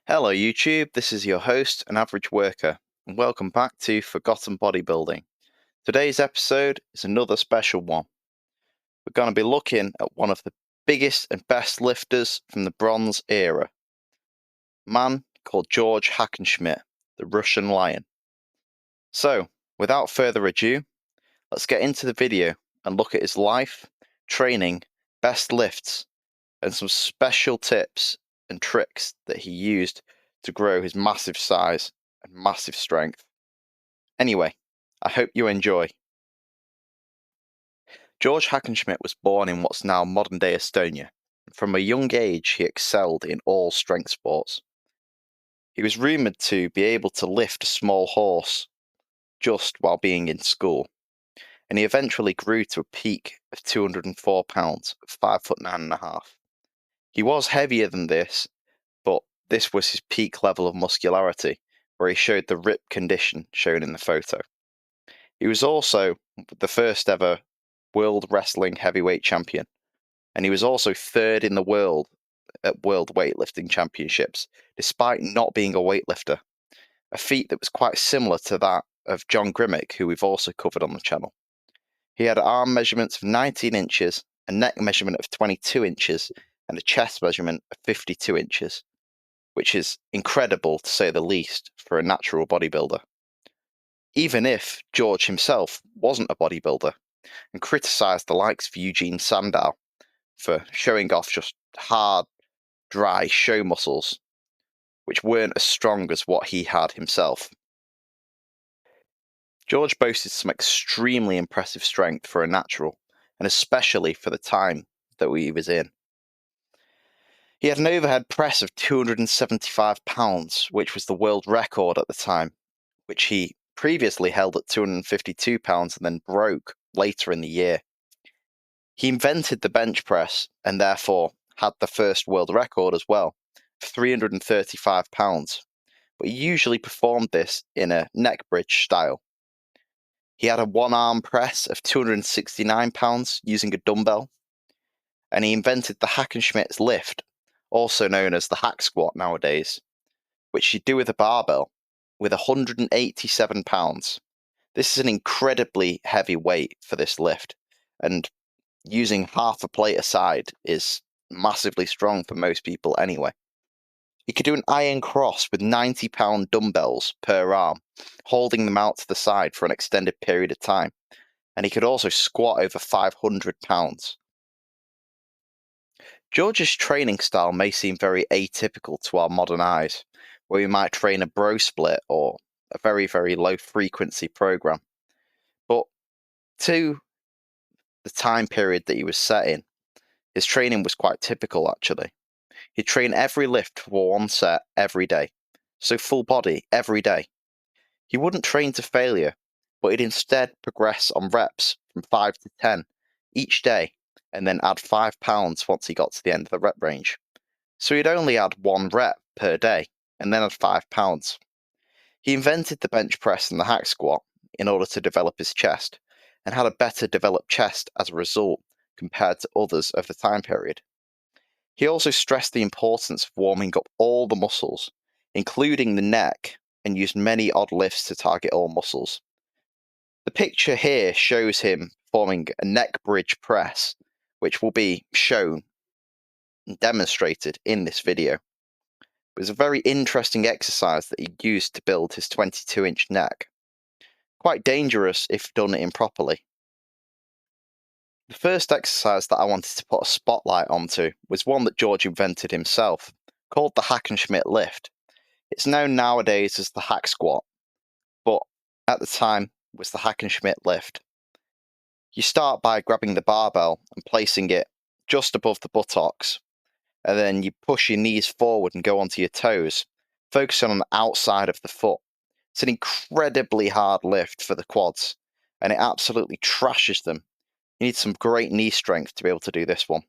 Hello YouTube, this is your host, An Average Worker, and welcome back to Forgotten Bodybuilding. Today's episode is another special one. We're going to be looking at one of the biggest and best lifters from the Bronze era. A man called George Hackenschmidt, the Russian Lion. So, without further ado, let's get into the video and look at his life, training, best lifts, and some special tips and tricks that he used to grow his massive size and massive strength. Anyway, I hope you enjoy. George Hackenschmidt was born in what's now modern-day Estonia, and from a young age he excelled in all strength sports. He was rumoured to be able to lift a small horse just while being in school, and he eventually grew to a peak of 204 pounds, 5'9.5". He was heavier than this, but this was his peak level of muscularity, where he showed the ripped condition shown in the photo. He was also the first ever World Wrestling Heavyweight Champion, and he was also third in the world at World Weightlifting Championships, despite not being a weightlifter, a feat that was quite similar to that of John Grimmick, who we've also covered on the channel. He had arm measurements of 19 inches, a neck measurement of 22 inches, and a chest measurement of 52 inches, which is incredible to say the least for a natural bodybuilder. Even if George himself wasn't a bodybuilder, and criticised the likes of Eugene Sandow for showing off just hard, dry show muscles, which weren't as strong as what he had himself. George boasted some extremely impressive strength for a natural, and especially for the time that he was in. He had an overhead press of 275 pounds, which was the world record at the time, which he previously held at 252 pounds and then broke later in the year. He invented the bench press and therefore had the first world record as well, 335 pounds, but he usually performed this in a neck bridge style. He had a one-arm press of 269 pounds using a dumbbell, and he invented the Hackenschmidt's lift, also known as the hack squat nowadays, which you do with a barbell with 187 pounds. This is an incredibly heavy weight for this lift, and using half a plate aside is massively strong for most people anyway. He could do an iron cross with 90-pound dumbbells per arm, holding them out to the side for an extended period of time, and he could also squat over 500 pounds. George's training style may seem very atypical to our modern eyes, where we might train a bro split or a very, very low frequency program. But to the time period that he was set in, his training was quite typical actually. He'd train every lift for one set every day, so full body every day. He wouldn't train to failure, but he'd instead progress on reps from 5 to 10 each day, and then add 5 pounds once he got to the end of the rep range. So he'd only add 1 rep per day, and then add 5 pounds. He invented the bench press and the hack squat in order to develop his chest, and had a better developed chest as a result compared to others of the time period. He also stressed the importance of warming up all the muscles, including the neck, and used many odd lifts to target all muscles. The picture here shows him performing a neck bridge press, which will be shown and demonstrated in this video. It was a very interesting exercise that he used to build his 22-inch neck. Quite dangerous if done improperly. The first exercise that I wanted to put a spotlight onto was one that George invented himself, called the Hackenschmidt lift. It's known nowadays as the hack squat, but at the time was the Hackenschmidt lift. You start by grabbing the barbell and placing it just above the buttocks, and then you push your knees forward and go onto your toes, focusing on the outside of the foot. It's an incredibly hard lift for the quads, and it absolutely trashes them. You need some great knee strength to be able to do this one.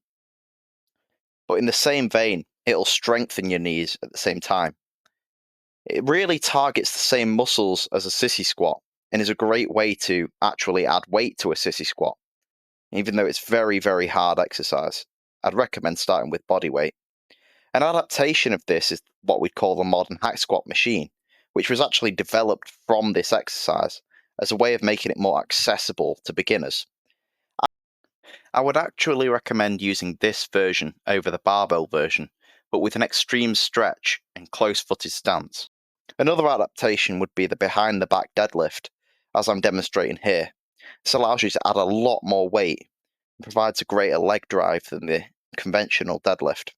But in the same vein, it'll strengthen your knees at the same time. It really targets the same muscles as a sissy squat, and is a great way to actually add weight to a sissy squat. Even though it's very, very hard exercise, I'd recommend starting with body weight. An adaptation of this is what we'd call the modern hack squat machine, which was actually developed from this exercise as a way of making it more accessible to beginners. I would actually recommend using this version over the barbell version, but with an extreme stretch and close-footed stance. Another adaptation would be the behind the back deadlift, as I'm demonstrating here. This allows you to add a lot more weight and provides a greater leg drive than the conventional deadlift.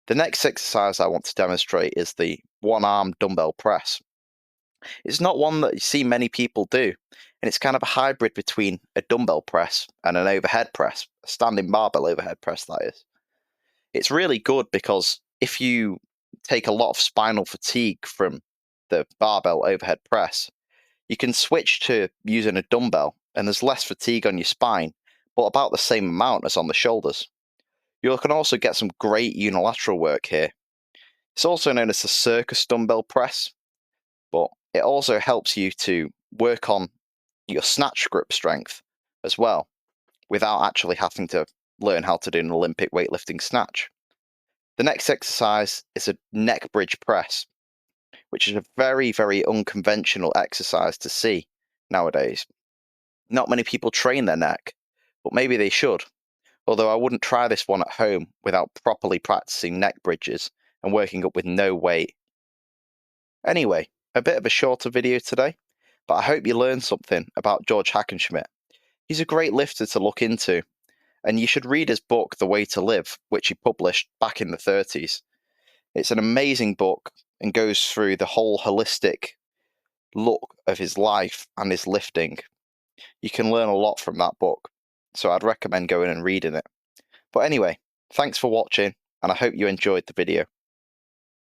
The next exercise I want to demonstrate is the one-arm dumbbell press. It's not one that you see many people do, and it's kind of a hybrid between a dumbbell press and an overhead press, a standing barbell overhead press, that is. It's really good because if you take a lot of spinal fatigue from the barbell overhead press, you can switch to using a dumbbell, and there's less fatigue on your spine, but about the same amount as on the shoulders. You can also get some great unilateral work here. It's also known as the circus dumbbell press, but it also helps you to work on your snatch grip strength as well, without actually having to learn how to do an Olympic weightlifting snatch. The next exercise is a neck bridge press, which is a very, very unconventional exercise to see nowadays. Not many people train their neck, but maybe they should. Although I wouldn't try this one at home without properly practicing neck bridges and working up with no weight. Anyway, a bit of a shorter video today, but I hope you learned something about George Hackenschmidt. He's a great lifter to look into, and you should read his book, The Way to Live, which he published back in the 30s. It's an amazing book and goes through the whole holistic look of his life and his lifting. You can learn a lot from that book, so I'd recommend going and reading it. But anyway, thanks for watching, and I hope you enjoyed the video.